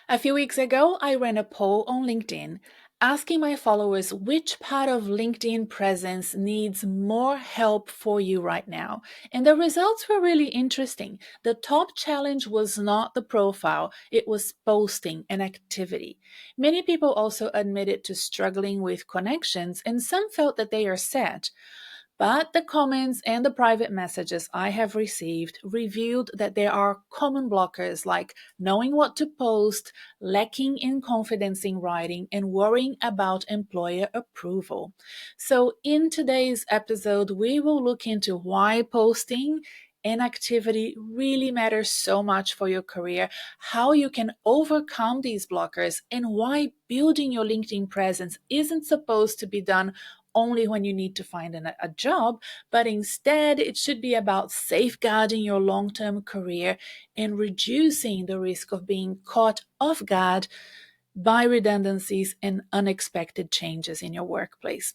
A few weeks ago, I ran a poll on LinkedIn asking my followers which part of LinkedIn presence needs more help for you right now. And the results were really interesting. The top challenge was not the profile, it was posting and activity. Many people also admitted to struggling with connections, and some felt that they are set. But the comments and the private messages I have received revealed that there are common blockers like knowing what to post, lacking in confidence in writing, and worrying about employer approval. So, in today's episode, we will look into why posting and activity really matters so much for your career, how you can overcome these blockers, and why building your LinkedIn presence isn't supposed to be done only when you need to find a job, but instead it should be about safeguarding your long term career and reducing the risk of being caught off guard by redundancies and unexpected changes in your workplace.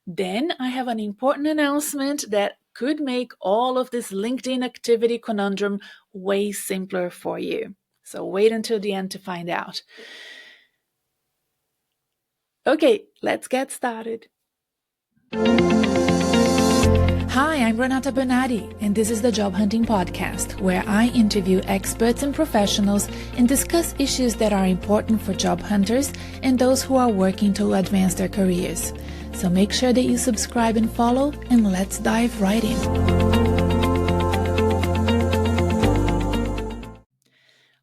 Then I have an important announcement that could make all of this LinkedIn activity conundrum way simpler for you. So wait until the end to find out. Okay, let's get started. Hi, I'm Renata Bernarde, and this is the Job Hunting Podcast, where I interview experts and professionals and discuss issues that are important for job hunters and those who are working to advance their careers. So make sure that you subscribe and follow, and let's dive right in.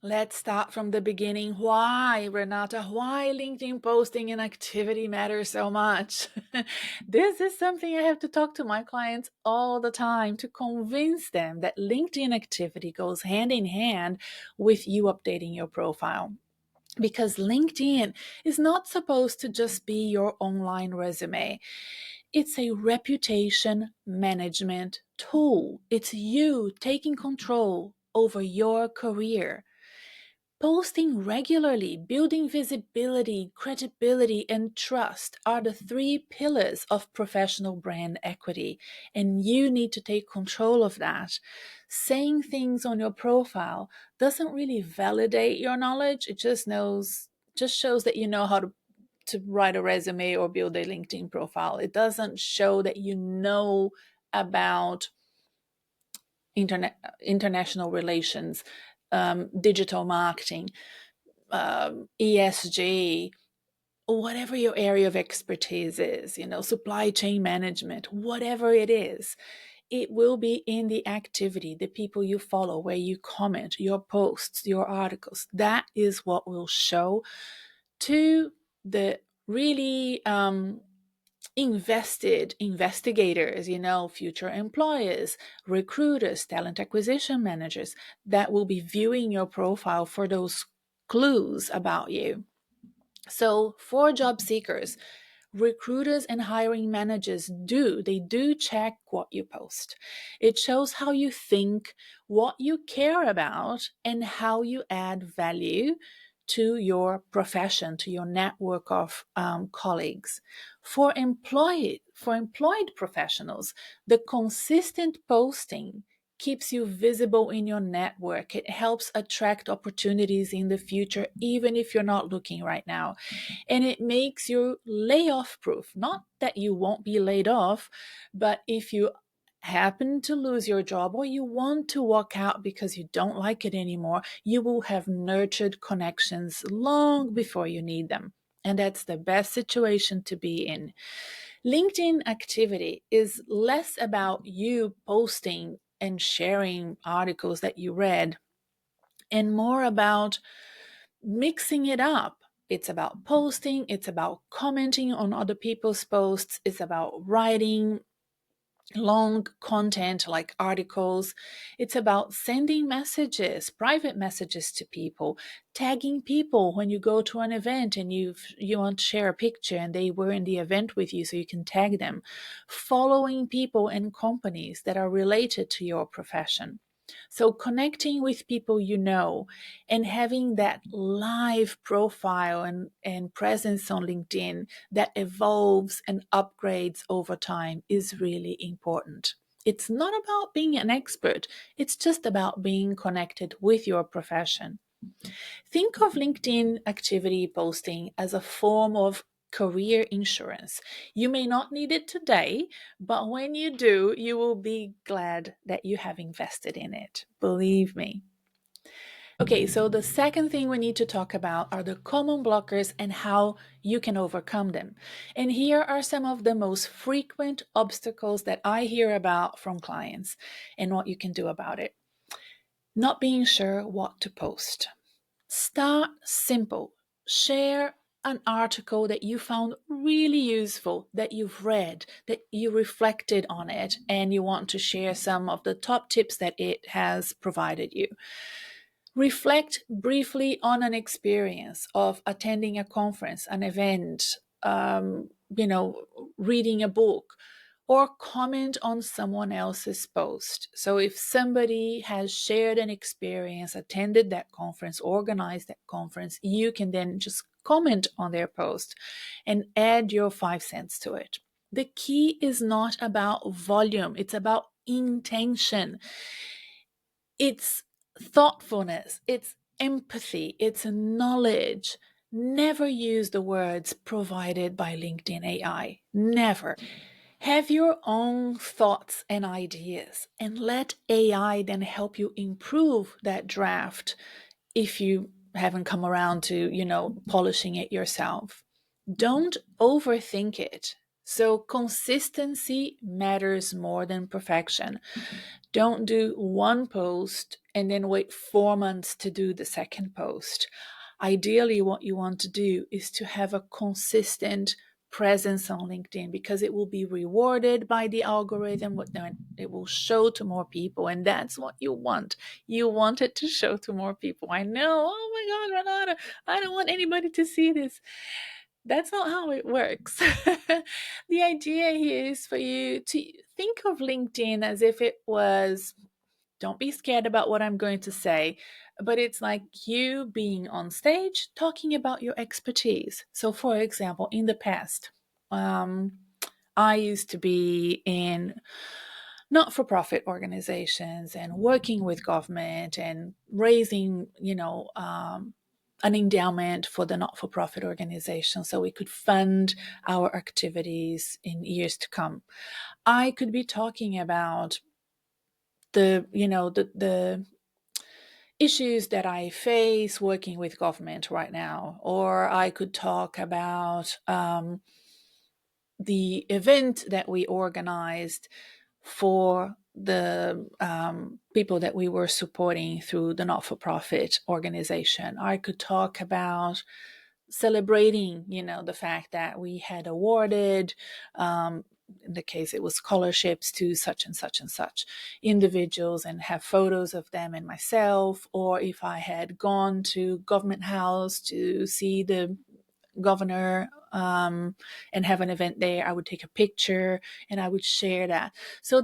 Let's start from the beginning. Why, Renata? Why LinkedIn posting and activity matters so much? This is something I have to talk to my clients all the time to convince them that LinkedIn activity goes hand in hand with you updating your profile. Because LinkedIn is not supposed to just be your online resume. It's a reputation management tool. It's you taking control over your career. Posting regularly, building visibility, credibility, and trust are the three pillars of professional brand equity, and you need to take control of that. Saying things on your profile doesn't really validate your knowledge. It just shows that you know how to write a resume or build a LinkedIn profile. It doesn't show that you know about international relations, digital marketing, ESG, whatever your area of expertise is, supply chain management, whatever it is, it will be in the activity, the people you follow, where you comment, your posts, your articles. That is what will show to the really invested investigators, future employers, recruiters, talent acquisition managers that will be viewing your profile for those clues about you. So for job seekers, recruiters and hiring managers they do check what you post. It shows how you think, what you care about, and how you add value to your profession, to your network of colleagues. For employed professionals, the consistent posting keeps you visible in your network. It helps attract opportunities in the future, even if you're not looking right now. And it makes you layoff proof. Not that you won't be laid off, but if you happen to lose your job or you want to walk out because you don't like it anymore, you will have nurtured connections long before you need them. And that's the best situation to be in. LinkedIn activity is less about you posting and sharing articles that you read and more about mixing it up. It's about posting, it's about commenting on other people's posts, it's about writing long content like articles. It's about sending messages, private messages to people, tagging people when you go to an event and you want to share a picture and they were in the event with you so you can tag them, following people and companies that are related to your profession. So connecting with people you know and having that live profile and presence on LinkedIn that evolves and upgrades over time is really important. It's not about being an expert. It's just about being connected with your profession. Think of LinkedIn activity posting as a form of career insurance. You may not need it today, but when you do, you will be glad that you have invested in it. Believe me. Okay, so the second thing we need to talk about are the common blockers and how you can overcome them. And here are some of the most frequent obstacles that I hear about from clients and what you can do about it. Not being sure what to post. Start simple. Share an article that you found really useful, that you've read, that you reflected on it, and you want to share some of the top tips that it has provided you. Reflect briefly on an experience of attending a conference, an event, reading a book, or comment on someone else's post. So if somebody has shared an experience, attended that conference, organized that conference, you can then just comment on their post and add your 5 cents to it. The key is not about volume, it's about intention. It's thoughtfulness, it's empathy, it's knowledge. Never use the words provided by LinkedIn AI. Never. Have your own thoughts and ideas and let AI then help you improve that draft if you haven't come around to, polishing it yourself. Don't overthink it. So, consistency matters more than perfection. Don't do one post and then wait 4 months to do the second post. Ideally, what you want to do is to have a consistent presence on LinkedIn because it will be rewarded by the algorithm. It will show to more people, and that's what you want. You want it to show to more people. I know, oh my God, Renata, I don't want anybody to see this. That's not how it works. The idea here is for you to think of LinkedIn as if it was, don't be scared about what I'm going to say, but it's like you being on stage talking about your expertise. So, for example, in the past, I used to be in not for profit organizations and working with government and raising, an endowment for the not for profit organization so we could fund our activities in years to come. I could be talking about the issues that I face working with government right now, or I could talk about the event that we organized for the people that we were supporting through the not-for-profit organization. I could talk about celebrating, the fact that we had awarded, in the case it was scholarships to such and such individuals, and have photos of them and myself. Or if I had gone to Government House to see the governor and have an event there, I would take a picture and I would share that. So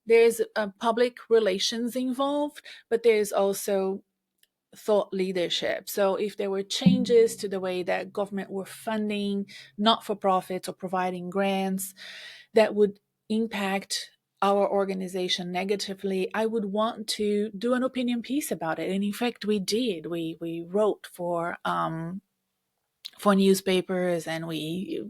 there's public relations involved, but there's also thought leadership. So if there were changes to the way that government were funding not-for-profits or providing grants that would impact our organization negatively, I would want to do an opinion piece about it. And in fact, we did. We wrote for newspapers, and we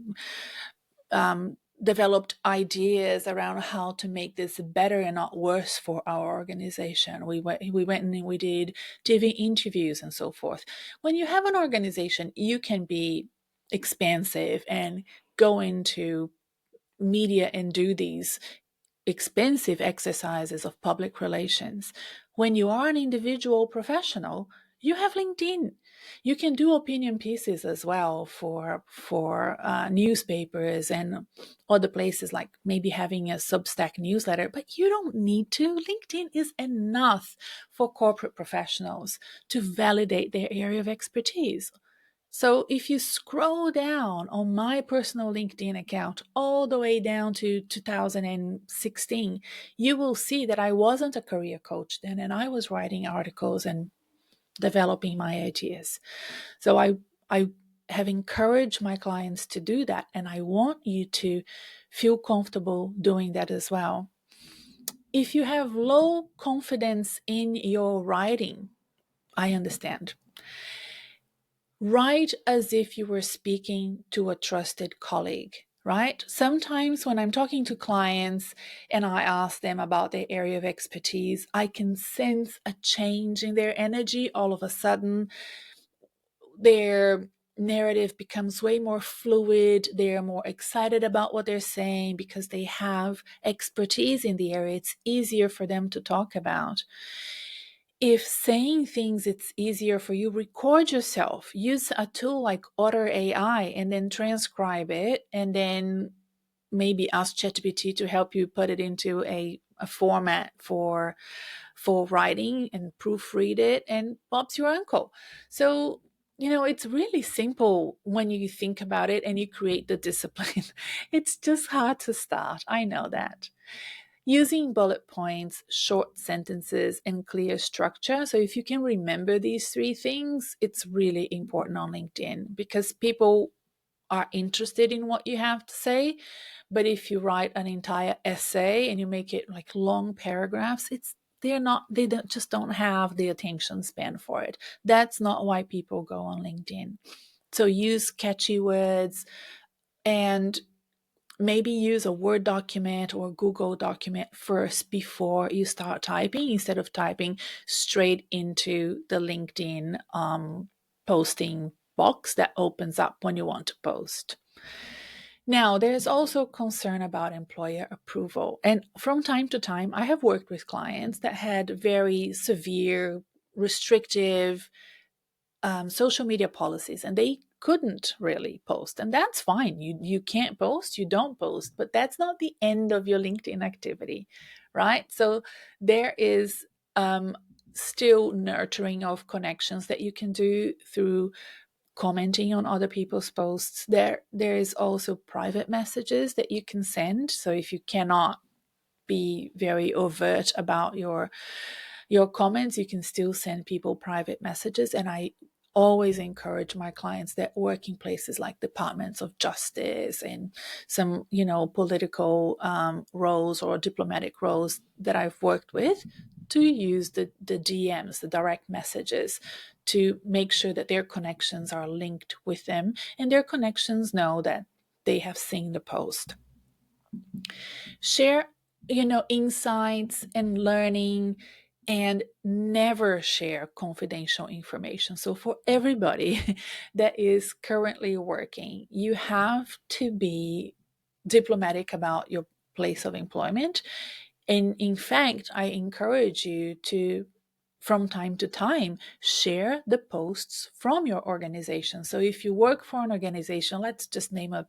developed ideas around how to make this better and not worse for our organization. We went and we did TV interviews and so forth. When you have an organization, you can be expansive and go into media and do these expensive exercises of public relations. When you are an individual professional, you have LinkedIn. You can do opinion pieces as well for newspapers and other places, like maybe having a Substack newsletter, but you don't need to. LinkedIn is enough for corporate professionals to validate their area of expertise. So if you scroll down on my personal LinkedIn account all the way down to 2016, you will see that I wasn't a career coach then, and I was writing articles and developing my ideas. So I have encouraged my clients to do that, and I want you to feel comfortable doing that as well. If you have low confidence in your writing, I understand. Write as if you were speaking to a trusted colleague, right? Sometimes when I'm talking to clients and I ask them about their area of expertise, I can sense a change in their energy. All of a sudden, their narrative becomes way more fluid. They're more excited about what they're saying because they have expertise in the area. It's easier for them to talk about. If saying things it's easier for you, record yourself. Use a tool like Otter AI and then transcribe it, and then maybe ask ChatGPT to help you put it into a format for writing and proofread it, and Bob's your uncle. So, it's really simple when you think about it and you create the discipline. It's just hard to start. I know that. Using bullet points, short sentences, and clear structure. So, if you can remember these three things, it's really important on LinkedIn because people are interested in what you have to say. But if you write an entire essay and you make it like long paragraphs, they don't have the attention span for it. That's not why people go on LinkedIn. So use catchy words, and maybe use a Word document or Google document first before you start typing, instead of typing straight into the LinkedIn posting box that opens up when you want to post. Now, there's also concern about employer approval. And from time to time, I have worked with clients that had very severe, restrictive social media policies, and they couldn't really post. And that's fine. You can't post, you don't post, but that's not the end of your LinkedIn activity, right? So there is still nurturing of connections that you can do through commenting on other people's posts. There is also private messages that you can send. So if you cannot be very overt about your comments, you can still send people private messages. And I always encourage my clients that work in places like departments of justice and some political roles or diplomatic roles that I've worked with, to use the DMs, the direct messages, to make sure that their connections are linked with them and their connections know that they have seen the post. Share insights and learning, and never share confidential information. So for everybody that is currently working, you have to be diplomatic about your place of employment. And in fact, I encourage you to, from time to time, share the posts from your organization. So if you work for an organization, let's just name a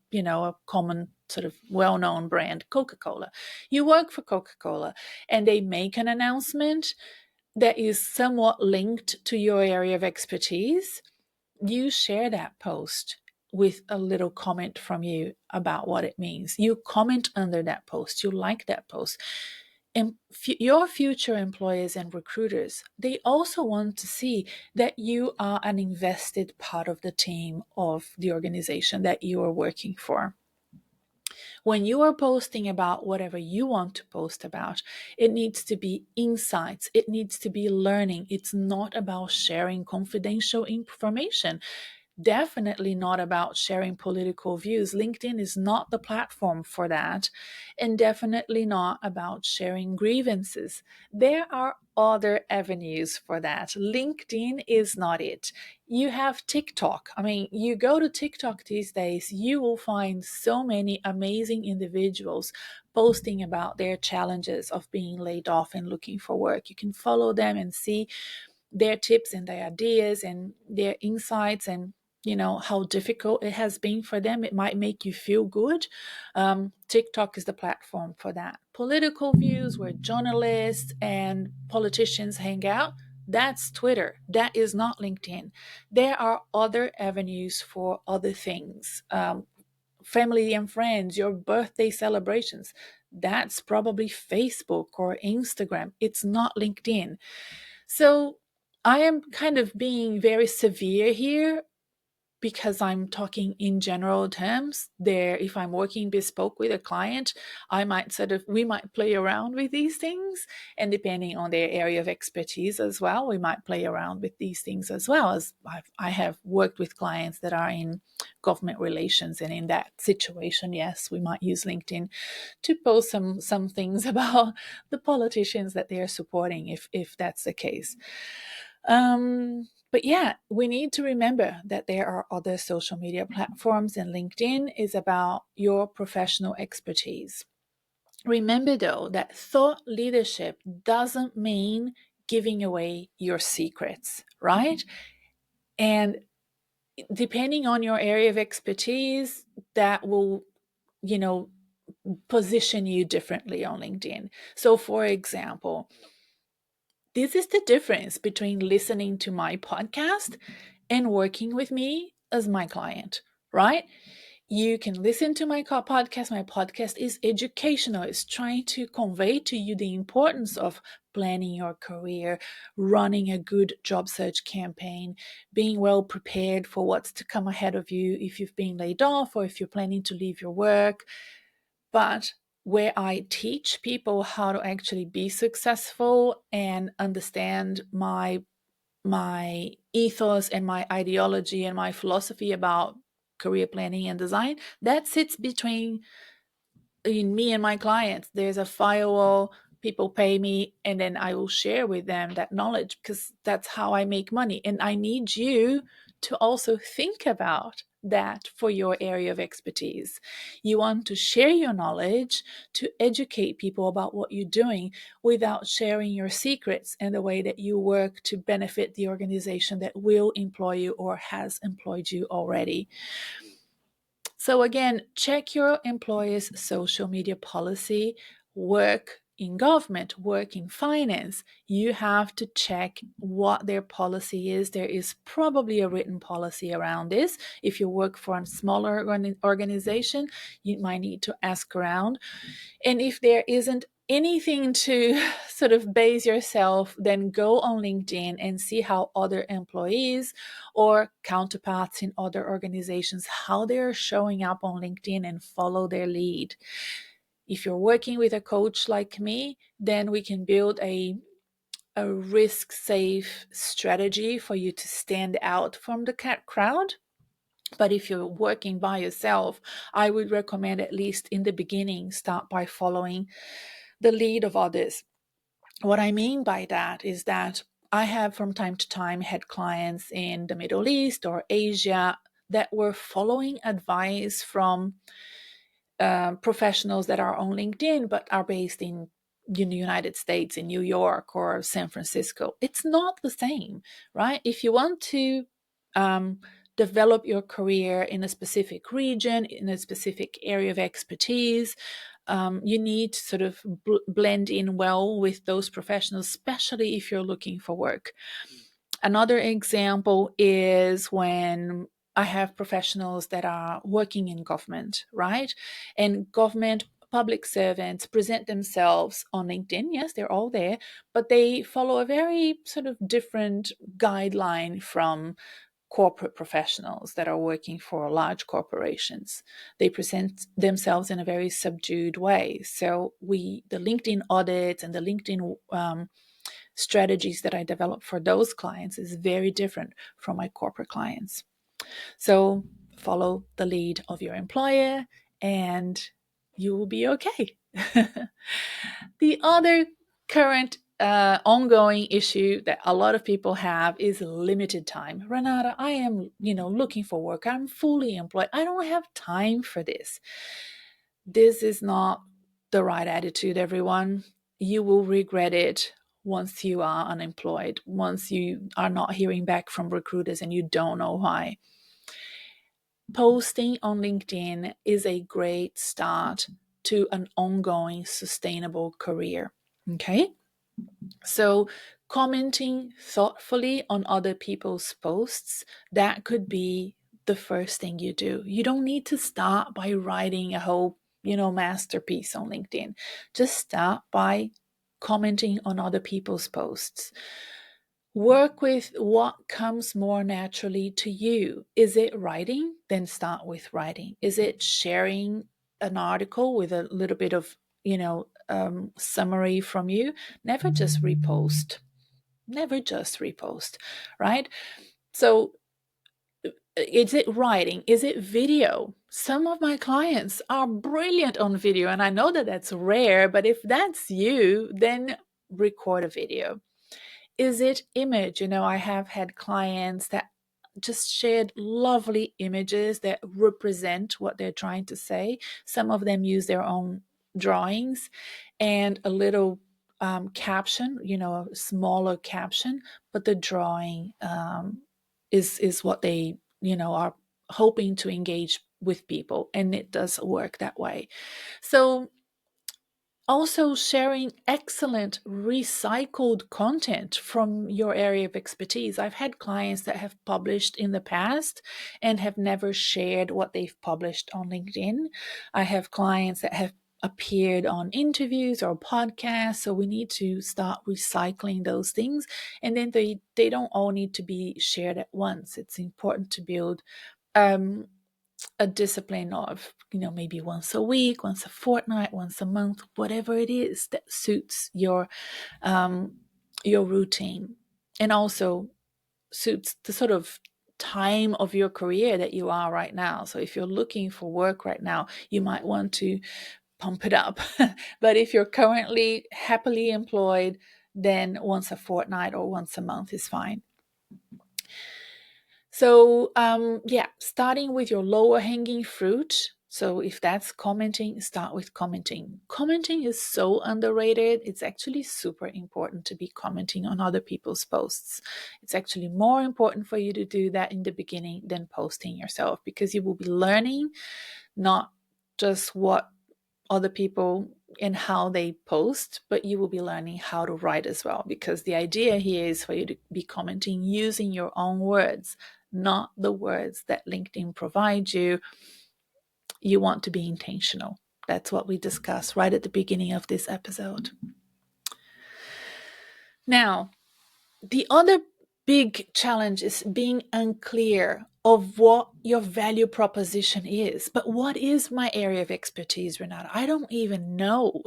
common sort of well-known brand, Coca-Cola. You work for Coca-Cola and they make an announcement that is somewhat linked to your area of expertise. You share that post with a little comment from you about what it means. You comment under that post. You like that post. And your future employers and recruiters, they also want to see that you are an invested part of the team of the organization that you are working for. When you are posting about whatever you want to post about, it needs to be insights. It needs to be learning. It's not about sharing confidential information. Definitely not about sharing political views. LinkedIn is not the platform for that. And definitely not about sharing grievances. There are other avenues for that. LinkedIn is not it. You have TikTok. I mean, you go to TikTok these days, you will find so many amazing individuals posting about their challenges of being laid off and looking for work. You can follow them and see their tips and their ideas and their insights, and how difficult it has been for them. It might make you feel good. TikTok is the platform for that. Political views where journalists and politicians hang out, that's Twitter. That is not LinkedIn. There are other avenues for other things. Family and friends, your birthday celebrations, that's probably Facebook or Instagram. It's not LinkedIn. So I am kind of being very severe here because I'm talking in general terms. There, if I'm working bespoke with a client, we might play around with these things, and depending on their area of expertise as well, we might play around with these things as well. As I have worked with clients that are in government relations, and in that situation, yes, we might use LinkedIn to post some things about the politicians that they are supporting, if that's the case. But yeah, we need to remember that there are other social media platforms, and LinkedIn is about your professional expertise. Remember, though, that thought leadership doesn't mean giving away your secrets, right? And depending on your area of expertise, that will, you know, position you differently on LinkedIn. So, for example, this is the difference between listening to my podcast and working with me as my client, right? You can listen to my podcast. My podcast is educational. It's trying to convey to you the importance of planning your career, running a good job search campaign, being well prepared for what's to come ahead of you if you've been laid off or if you're planning to leave your work. But where I teach people how to actually be successful and understand my ethos and my ideology and my philosophy about career planning and design, that sits between in me and my clients. There's a firewall. People pay me, and then I will share with them that knowledge, because that's how I make money. And I need you to also think about that for your area of expertise. You want to share your knowledge to educate people about what you're doing without sharing your secrets and the way that you work to benefit the organization that will employ you or has employed you already. So again, check your employer's social media policy. Work in government, work in finance, you have to check what their policy is. There is probably a written policy around this. If you work for a smaller organization, you might need to ask around. And if there isn't anything to sort of base yourself, then go on LinkedIn and see how other employees or counterparts in other organizations, how they're showing up on LinkedIn, and follow their lead. If you're working with a coach like me, then we can build a risk safe strategy for you to stand out from the crowd. But if you're working by yourself, I would recommend, at least in the beginning, start by following the lead of others. What I mean by that is that I have from time to time had clients in the Middle East or Asia that were following advice from professionals that are on LinkedIn but are based in the United States, in New York or San Francisco. It's not the same, right? If you want to develop your career in a specific region, in a specific area of expertise, you need to sort of blend in well with those professionals, especially if you're looking for work. Another example is when I have professionals that are working in government, right? And government public servants present themselves on LinkedIn. Yes, they're all there, but they follow a very sort of different guideline from corporate professionals that are working for large corporations. They present themselves in a very subdued way. So the LinkedIn audits and the LinkedIn strategies that I develop for those clients is very different from my corporate clients. So follow the lead of your employer and you will be okay. The other current ongoing issue that a lot of people have is limited time. Renata, I am, looking for work. I'm fully employed. I don't have time for this. This is not the right attitude, everyone. You will regret it once you are unemployed, once you are not hearing back from recruiters and you don't know why. Posting on LinkedIn is a great start to an ongoing sustainable career. Okay? So, commenting thoughtfully on other people's posts, that could be the first thing you do. You don't need to start by writing a whole, masterpiece on LinkedIn. Just start by commenting on other people's posts. Work with what comes more naturally to you. Is it writing? Then start with writing. Is it sharing an article with a little bit of, summary from you? Never just repost. Never just repost, right? So, is it writing? Is it video? Some of my clients are brilliant on video, and I know that that's rare, but if that's you, then record a video. Is it image? I have had clients that just shared lovely images that represent what they're trying to say. Some of them use their own drawings and a little caption, a smaller caption, but the drawing is what they, are hoping to engage with people, and it does work that way. So also sharing excellent recycled content from your area of expertise. I've had clients that have published in the past and have never shared what they've published on LinkedIn. I have clients that have appeared on interviews or podcasts, so we need to start recycling those things, and then they don't all need to be shared at once. It's important to build a discipline of, maybe once a week, once a fortnight, once a month, whatever it is that suits your routine, and also suits the sort of time of your career that you are right now. So if you're looking for work right now, you might want to pump it up. But if you're currently happily employed, then once a fortnight or once a month is fine. So, starting with your lower hanging fruit. So, if that's commenting, start with commenting. Commenting is so underrated. It's actually super important to be commenting on other people's posts. It's actually more important for you to do that in the beginning than posting yourself, because you will be learning not just what other people and how they post, but you will be learning how to write as well, because the idea here is for you to be commenting using your own words, not the words that LinkedIn provides you. You want to be intentional. That's what we discussed right at the beginning of this episode. Now, the other big challenge is being unclear of what your value proposition is. But what is my area of expertise, Renata? I don't even know.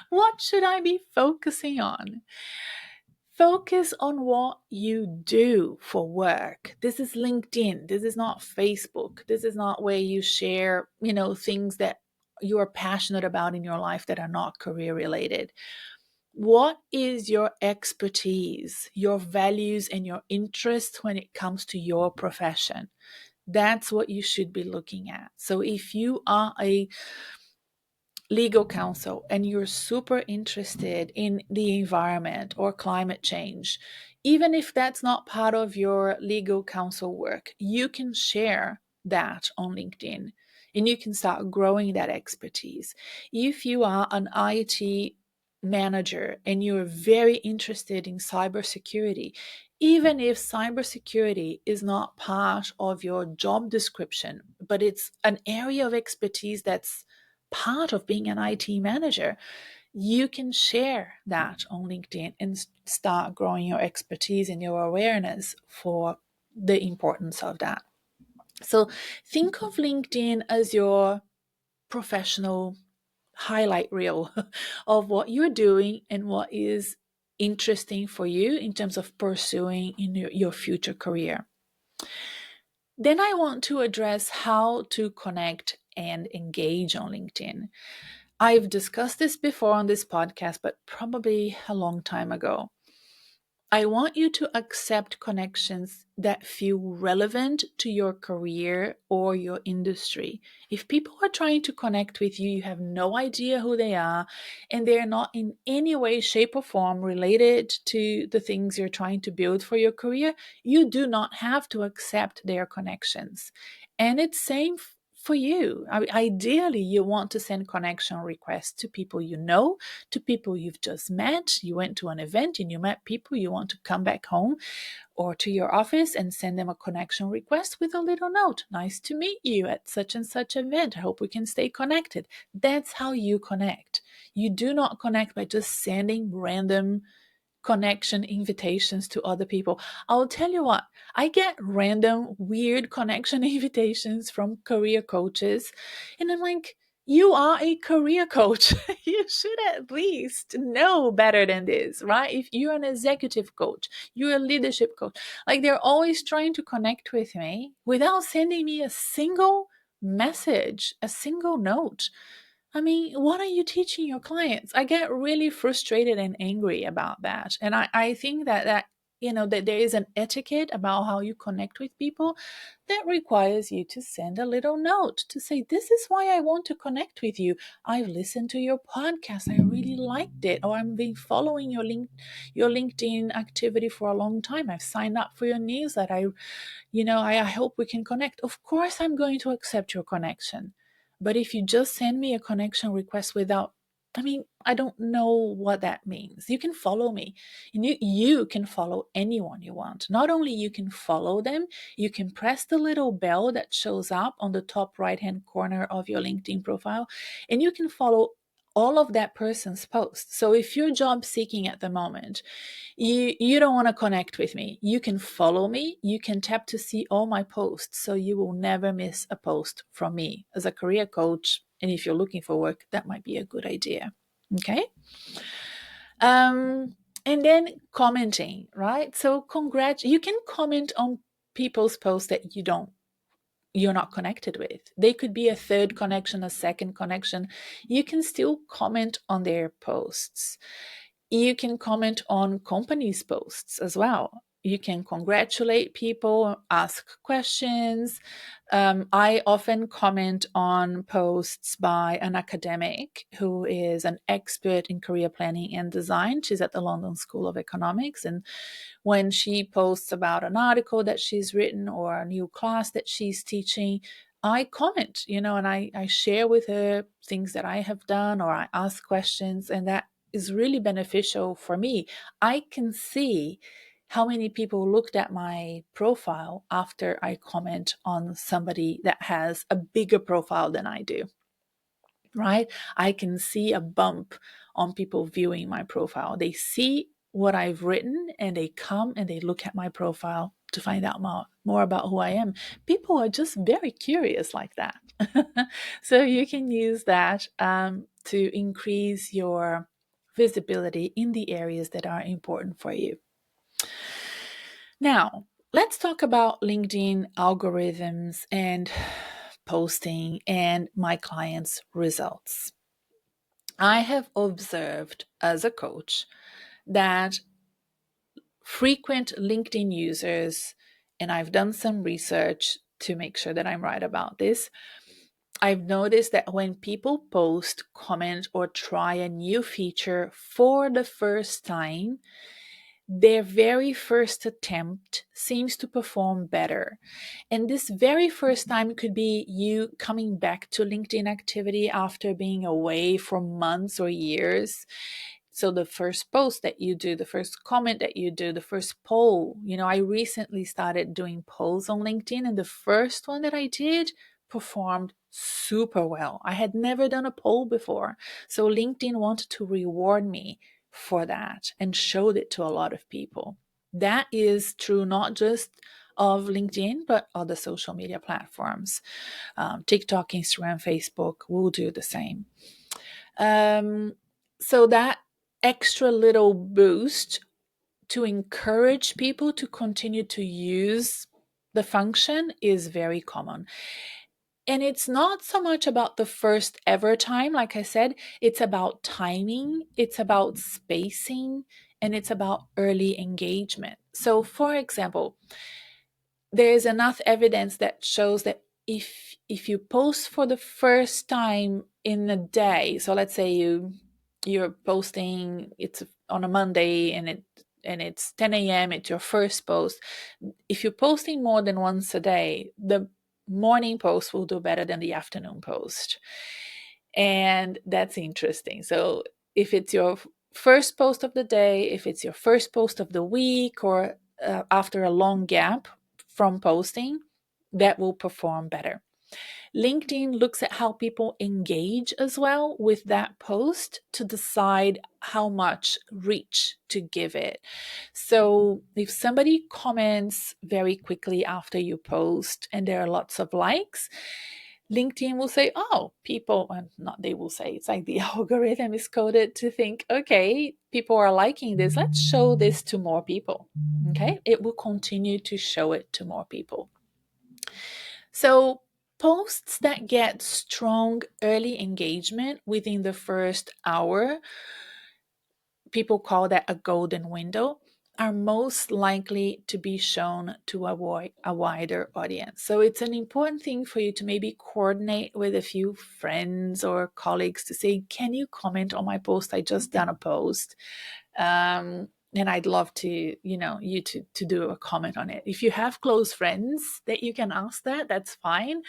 What should I be focusing on? Focus on what you do for work. This is LinkedIn. This is not Facebook. This is not where you share, things that you are passionate about in your life that are not career related. What is your expertise, your values, and your interests when it comes to your profession? That's what you should be looking at. So if you are a legal counsel and you're super interested in the environment or climate change, even if that's not part of your legal counsel work, you can share that on LinkedIn and you can start growing that expertise. If you are an IT manager and you're very interested in cybersecurity, even if cybersecurity is not part of your job description, but it's an area of expertise that's part of being an IT manager, you can share that on LinkedIn and start growing your expertise and your awareness for the importance of that. So think of LinkedIn as your professional highlight reel of what you're doing and what is interesting for you in terms of pursuing in your future career. Then I want to address how to connect and engage on LinkedIn. I've discussed this before on this podcast, but probably a long time ago. I want you to accept connections that feel relevant to your career or your industry. If people are trying to connect with you, you have no idea who they are, and they're not in any way, shape, or form related to the things you're trying to build for your career, you do not have to accept their connections. And it's same for you. Ideally, you want to send connection requests to people you know, to people you've just met. You went to an event and you met people, you want to come back home or to your office and send them a connection request with a little note. Nice to meet you at such and such event. I hope we can stay connected. That's how you connect. You do not connect by just sending random connection invitations to other people. I'll tell you what, I get random weird connection invitations from career coaches, and I'm like, you are a career coach. You should at least know better than this, right? If you're an executive coach, you're a leadership coach, like they're always trying to connect with me without sending me a single message, a single note. I mean, what are you teaching your clients? I get really frustrated and angry about that. And I think that there is an etiquette about how you connect with people that requires you to send a little note to say, this is why I want to connect with you. I've listened to your podcast. I really liked it. Or I've been following your LinkedIn activity for a long time. I've signed up for your newsletter. I hope we can connect. Of course, I'm going to accept your connection. But if you just send me a connection request without, I mean, I don't know what that means. You can follow me, and you can follow anyone you want. Not only you can follow them, you can press the little bell that shows up on the top right-hand corner of your LinkedIn profile, and you can follow all of that person's posts. So if you're job seeking at the moment, you don't want to connect with me, you can follow me, you can tap to see all my posts, so you will never miss a post from me as a career coach. And if you're looking for work, that might be a good idea. Okay. And then commenting, right? So you can comment on people's posts that you're not connected with. They could be a third connection, a second connection. You can still comment on their posts. You can comment on companies' posts as well. You can congratulate people, ask questions. I often comment on posts by an academic who is an expert in career planning and design. She's at the London School of Economics. And when she posts about an article that she's written or a new class that she's teaching, I comment, and I share with her things that I have done, or I ask questions, and that is really beneficial for me. I can see how many people looked at my profile after I comment on somebody that has a bigger profile than I do, right? I can see a bump on people viewing my profile. They see what I've written and they come and they look at my profile to find out more about who I am. People are just very curious like that. So you can use that to increase your visibility in the areas that are important for you. Now, let's talk about LinkedIn algorithms and posting and my clients' results. I have observed as a coach that frequent LinkedIn users, and I've done some research to make sure that I'm right about this, I've noticed that when people post, comment, or try a new feature for the first time, their very first attempt seems to perform better. And this very first time could be you coming back to LinkedIn activity after being away for months or years. So the first post that you do, the first comment that you do, the first poll, I recently started doing polls on LinkedIn, and the first one that I did performed super well. I had never done a poll before. So LinkedIn wanted to reward me for that and showed it to a lot of people. That is true not just of LinkedIn, but other social media platforms. TikTok, Instagram, Facebook will do the same. So that extra little boost to encourage people to continue to use the function is very common. And it's not so much about the first ever time, like I said, it's about timing, it's about spacing, and it's about early engagement. So, for example, there is enough evidence that shows that if you post for the first time in a day, so let's say you're posting, it's on a Monday and it's 10 a.m., it's your first post. If you're posting more than once a day, the morning post will do better than the afternoon post. And that's interesting. So if it's your first post of the day, if it's your first post of the week, or after a long gap from posting, that will perform better. LinkedIn looks at how people engage as well with that post to decide how much reach to give it. So if somebody comments very quickly after you post and there are lots of likes, LinkedIn will say, oh, people, and not they will say, it's like the algorithm is coded to think, okay, people are liking this. Let's show this to more people. Okay. It will continue to show it to more people. So posts that get strong early engagement within the first hour, people call that a golden window, are most likely to be shown to a wider audience. So it's an important thing for you to maybe coordinate with a few friends or colleagues to say, can you comment on my post? I just done a post. And I'd love to, you to do a comment on it. If you have close friends that you can ask that, that's fine.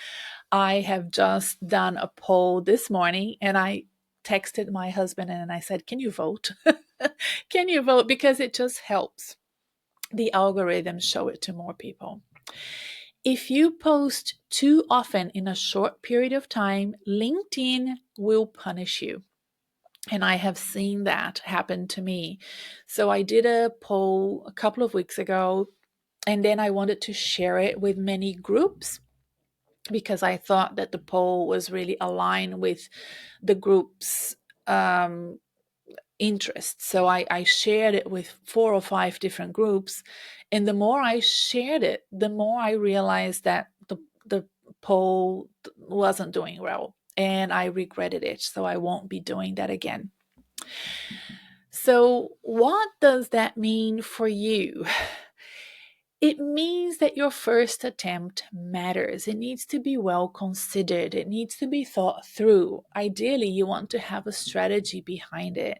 I have just done a poll this morning and I texted my husband and I said, can you vote? Can you vote? Because it just helps the algorithm show it to more people. If you post too often in a short period of time, LinkedIn will punish you. And I have seen that happen to me. So I did a poll a couple of weeks ago, and then I wanted to share it with many groups because I thought that the poll was really aligned with the group's interests. So I shared it with 4 or 5 different groups. And the more I shared it, the more I realized that the poll wasn't doing well. And I regretted it. So I won't be doing that again. So, what does that mean for you? It means that your first attempt matters. It needs to be well considered. It needs to be thought through. Ideally, you want to have a strategy behind it.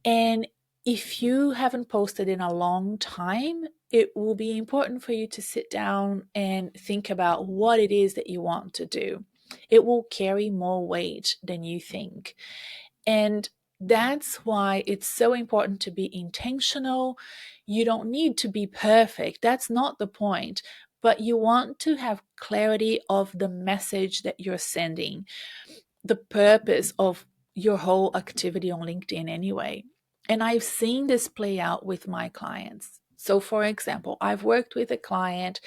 And if you haven't posted in a long time, it will be important for you to sit down and think about what it is that you want to do. It will carry more weight than you think. And that's why it's so important to be intentional. You don't need to be perfect. That's not the point. But you want to have clarity of the message that you're sending, the purpose of your whole activity on LinkedIn anyway. And I've seen this play out with my clients. So, for example, I've worked with a client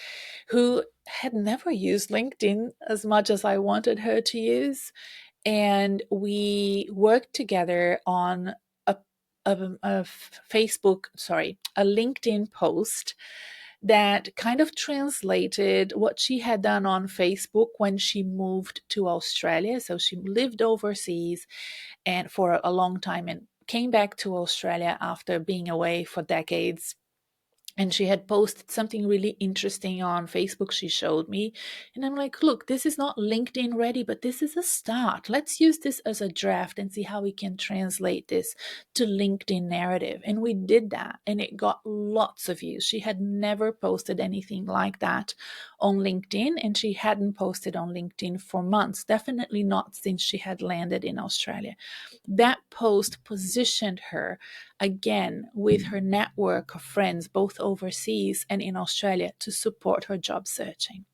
who had never used LinkedIn as much as I wanted her to use. And we worked together on a a LinkedIn post that kind of translated what she had done on Facebook when she moved to Australia. So she lived overseas and for a long time and came back to Australia after being away for decades. And she had posted something really interesting on Facebook, she showed me. And I'm like, look, this is not LinkedIn ready, but this is a start. Let's use this as a draft and see how we can translate this to LinkedIn narrative. And we did that, and it got lots of views. She had never posted anything like that on LinkedIn, and she hadn't posted on LinkedIn for months, definitely not since she had landed in Australia. That post positioned her again with her network of friends, both overseas and in Australia, to support her job searching.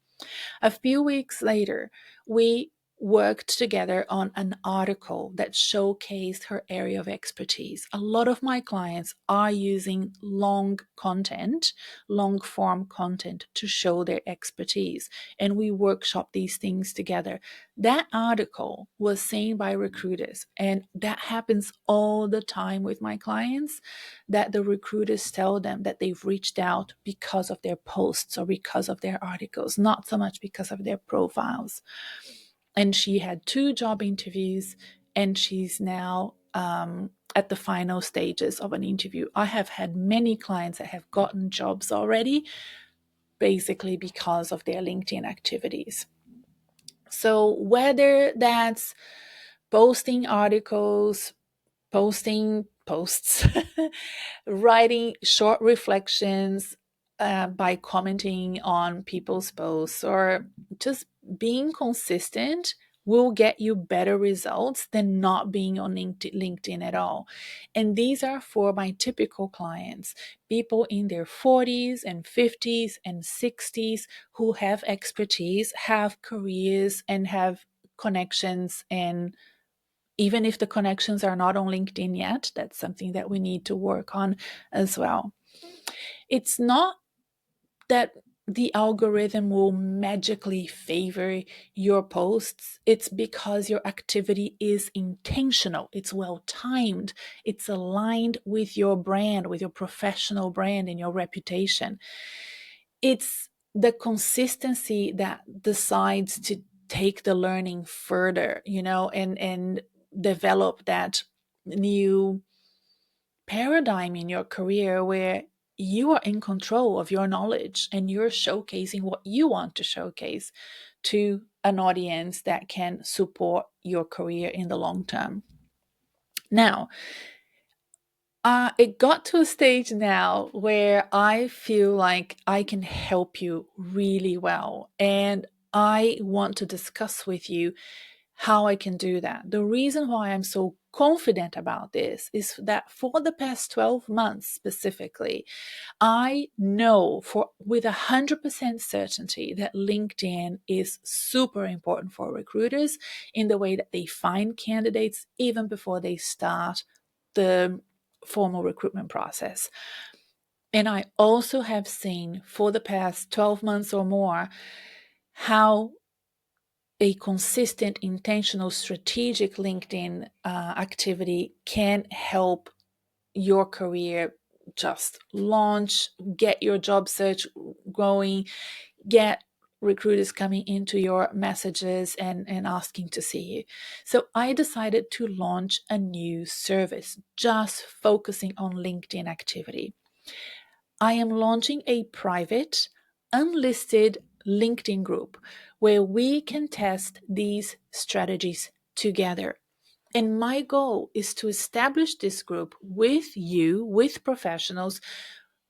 A few weeks later, we worked together on an article that showcased her area of expertise. A lot of my clients are using long form content to show their expertise, and we workshop these things together. That article was seen by recruiters, and that happens all the time with my clients, that the recruiters tell them that they've reached out because of their posts or because of their articles, not so much because of their profiles. And she had 2 job interviews, and she's now at the final stages of an interview. I have had many clients that have gotten jobs already, basically because of their LinkedIn activities. So whether that's posting articles, posting posts, writing short reflections by commenting on people's posts, or just being consistent will get you better results than not being on LinkedIn at all. And these are for my typical clients, people in their 40s and 50s and 60s who have expertise, have careers, and have connections. And even if the connections are not on LinkedIn yet, that's something that we need to work on as well. It's not that the algorithm will magically favor your posts. It's because your activity is intentional, it's well timed, it's aligned with your brand, with your professional brand and your reputation. It's the consistency that decides to take the learning further, and develop that new paradigm in your career where you are in control of your knowledge and you're showcasing what you want to showcase to an audience that can support your career in the long term. Now, it got to a stage now where I feel like I can help you really well. And I want to discuss with you how I can do that. The reason why I'm so confident about this is that for the past 12 months specifically, I know for with 100% certainty that LinkedIn is super important for recruiters in the way that they find candidates even before they start the formal recruitment process. And I also have seen for the past 12 months or more how a consistent, intentional, strategic LinkedIn activity can help your career just launch, get your job search going, get recruiters coming into your messages and asking to see you. So I decided to launch a new service just focusing on LinkedIn activity. I am launching a private, unlisted LinkedIn group where we can test these strategies together. And my goal is to establish this group with you, with professionals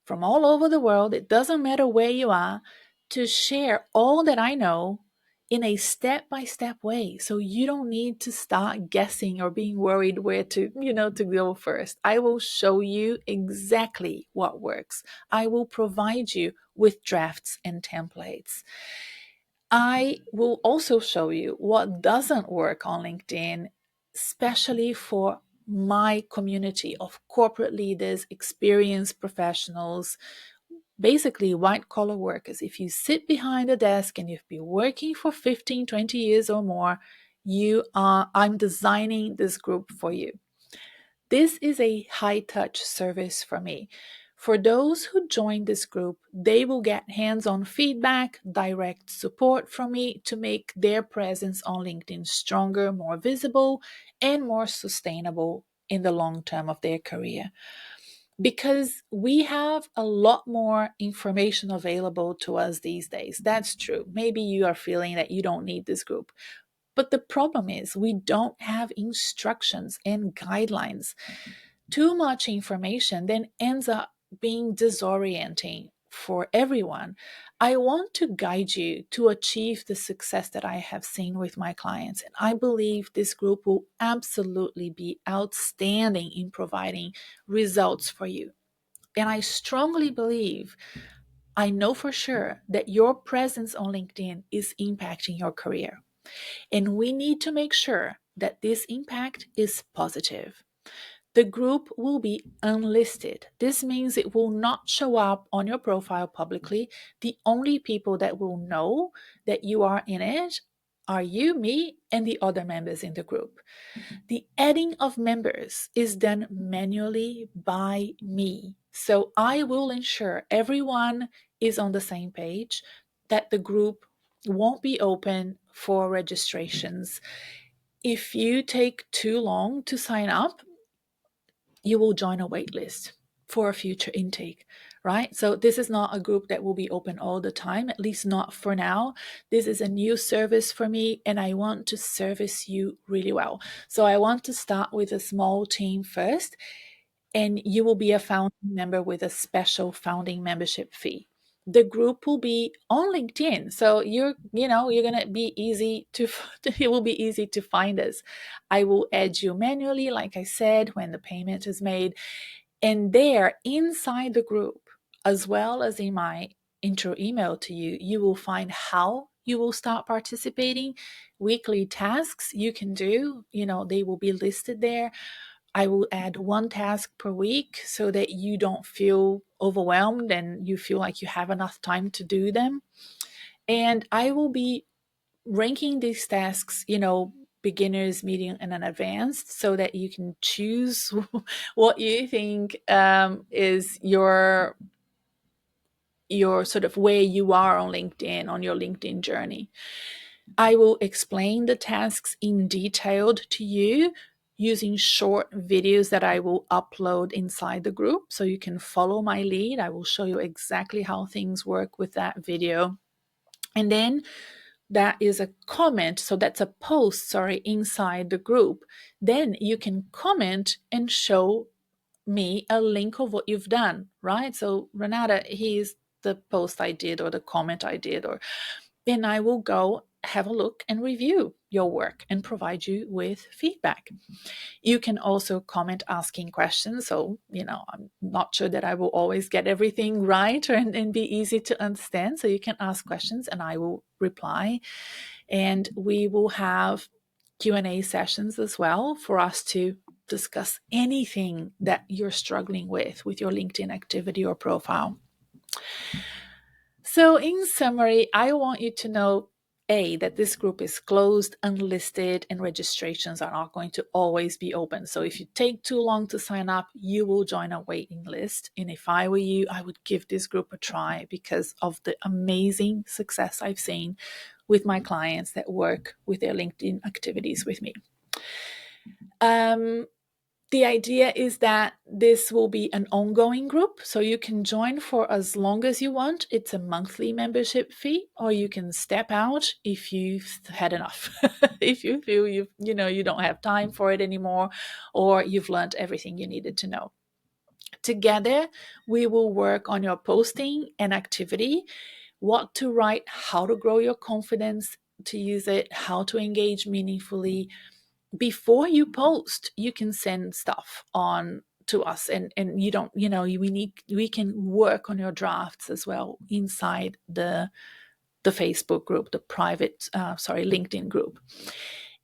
from all over the world. It doesn't matter where you are, to share all that I know in a step-by-step way. So you don't need to start guessing or being worried where to go first. I will show you exactly what works. I will provide you with drafts and templates. I will also show you what doesn't work on LinkedIn, especially for my community of corporate leaders, experienced professionals, basically white collar workers. If you sit behind a desk and you've been working for 15, 20 years or more, I'm designing this group for you. This is a high touch service for me. For those who join this group, they will get hands on feedback, direct support from me to make their presence on LinkedIn stronger, more visible, and more sustainable in the long term of their career. Because we have a lot more information available to us these days. That's true. Maybe you are feeling that you don't need this group. But the problem is, we don't have instructions and guidelines. Too much information then ends up being disorienting for everyone. I want to guide you to achieve the success that I have seen with my clients. And I believe this group will absolutely be outstanding in providing results for you. And I strongly believe, I know for sure, that your presence on LinkedIn is impacting your career. And we need to make sure that this impact is positive. The group will be unlisted. This means it will not show up on your profile publicly. The only people that will know that you are in it are you, me, and the other members in the group. The adding of members is done manually by me. So I will ensure everyone is on the same page, that the group won't be open for registrations. If you take too long to sign up, you will join a wait list for a future intake, right? So this is not a group that will be open all the time, at least not for now. This is a new service for me, and I want to service you really well. So I want to start with a small team first, and you will be a founding member with a special founding membership fee. The group will be on LinkedIn. So you're going to be easy to, it will be easy to find us. I will add you manually, like I said, when the payment is made. And there, inside the group, as well as in my intro email to you, you will find how you will start participating, weekly tasks you can do, they will be listed there. I will add one task per week so that you don't feel overwhelmed and you feel like you have enough time to do them. And I will be ranking these tasks, beginners, medium, and an advanced, so that you can choose what you think is your sort of where you are on LinkedIn, on your LinkedIn journey. I will explain the tasks in detail to you using short videos that I will upload inside the group, so you can follow my lead. I will show you exactly how things work with that video. And then that is a comment, so that's a post, inside the group. Then you can comment and show me a link of what you've done, right? So Renata, here's the post I did or the comment I did, or then I will go have a look and review your work and provide you with feedback. You can also comment asking questions. So, I'm not sure that I will always get everything right and be easy to understand. So you can ask questions and I will reply. And we will have Q&A sessions as well for us to discuss anything that you're struggling with your LinkedIn activity or profile. So in summary, I want you to know, A, that this group is closed, unlisted, and registrations are not going to always be open. So if you take too long to sign up, you will join a waiting list. And if I were you, I would give this group a try because of the amazing success I've seen with my clients that work with their LinkedIn activities with me. The idea is that this will be an ongoing group, so you can join for as long as you want. It's a monthly membership fee, or you can step out if you've had enough. If you feel you don't have time for it anymore, or you've learned everything you needed to know. Together, we will work on your posting and activity, what to write, how to grow your confidence to use it, how to engage meaningfully. Before you post, you can send stuff on to us, and you don't, we can work on your drafts as well inside the Facebook group, the private LinkedIn group.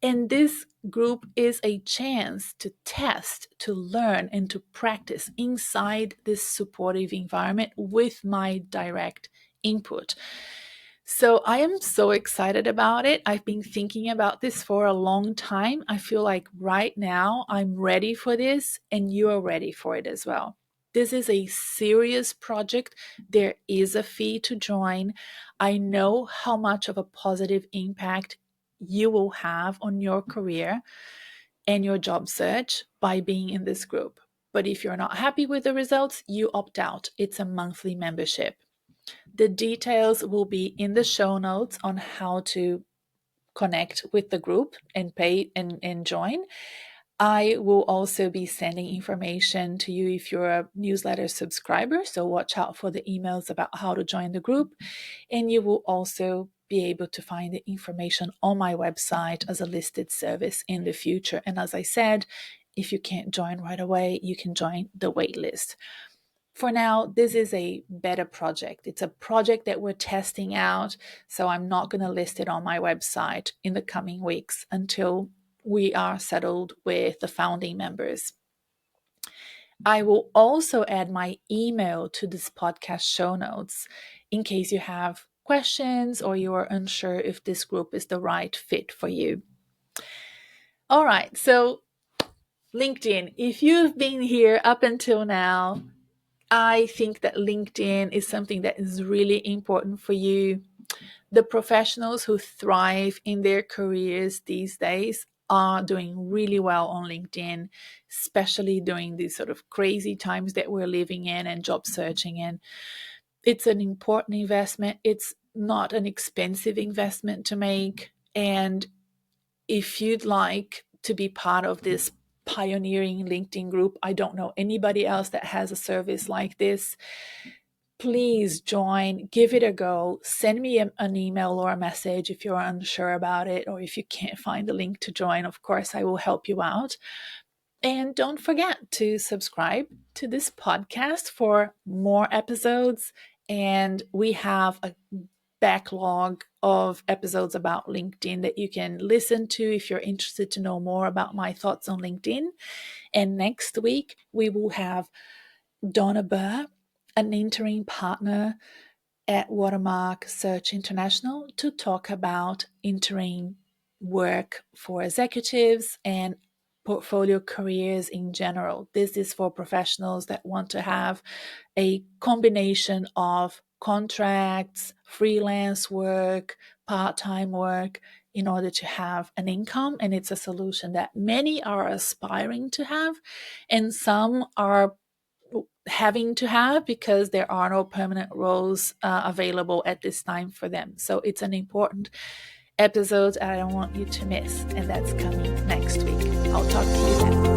And this group is a chance to test, to learn, and to practice inside this supportive environment with my direct input. So I am so excited about it. I've been thinking about this for a long time. I feel like right now I'm ready for this, and you are ready for it as well. This is a serious project. There is a fee to join. I know how much of a positive impact you will have on your career and your job search by being in this group. But if you're not happy with the results, you opt out. It's a monthly membership. The details will be in the show notes on how to connect with the group and pay and join. I will also be sending information to you if you're a newsletter subscriber, so watch out for the emails about how to join the group. And you will also be able to find the information on my website as a listed service in the future. And as I said, if you can't join right away, you can join the waitlist. For now, this is a beta project. It's a project that we're testing out, so I'm not going to list it on my website in the coming weeks until we are settled with the founding members. I will also add my email to this podcast show notes in case you have questions or you are unsure if this group is the right fit for you. All right, so LinkedIn, if you've been here up until now, I think that LinkedIn is something that is really important for you. The professionals who thrive in their careers these days are doing really well on LinkedIn, especially during these sort of crazy times that we're living in and job searching in. It's an important investment. It's not an expensive investment to make. And if you'd like to be part of this pioneering LinkedIn group, I don't know anybody else that has a service like this. please join, give it a go. Send me an email or a message if you're unsure about it, or if you can't find the link to join. Of course, I will help you out. And don't forget to subscribe to this podcast for more episodes. And we have a backlog of episodes about LinkedIn that you can listen to if you're interested to know more about my thoughts on LinkedIn. And next week, we will have Donna Burr, an interim partner at Watermark Search International, to talk about interim work for executives and portfolio careers in general. This is for professionals that want to have a combination of contracts, freelance work, part-time work in order to have an income. And it's a solution that many are aspiring to have, and some are having to have because there are no permanent roles available at this time for them. So it's an important episode I don't want you to miss, and that's coming next week. I'll talk to you then.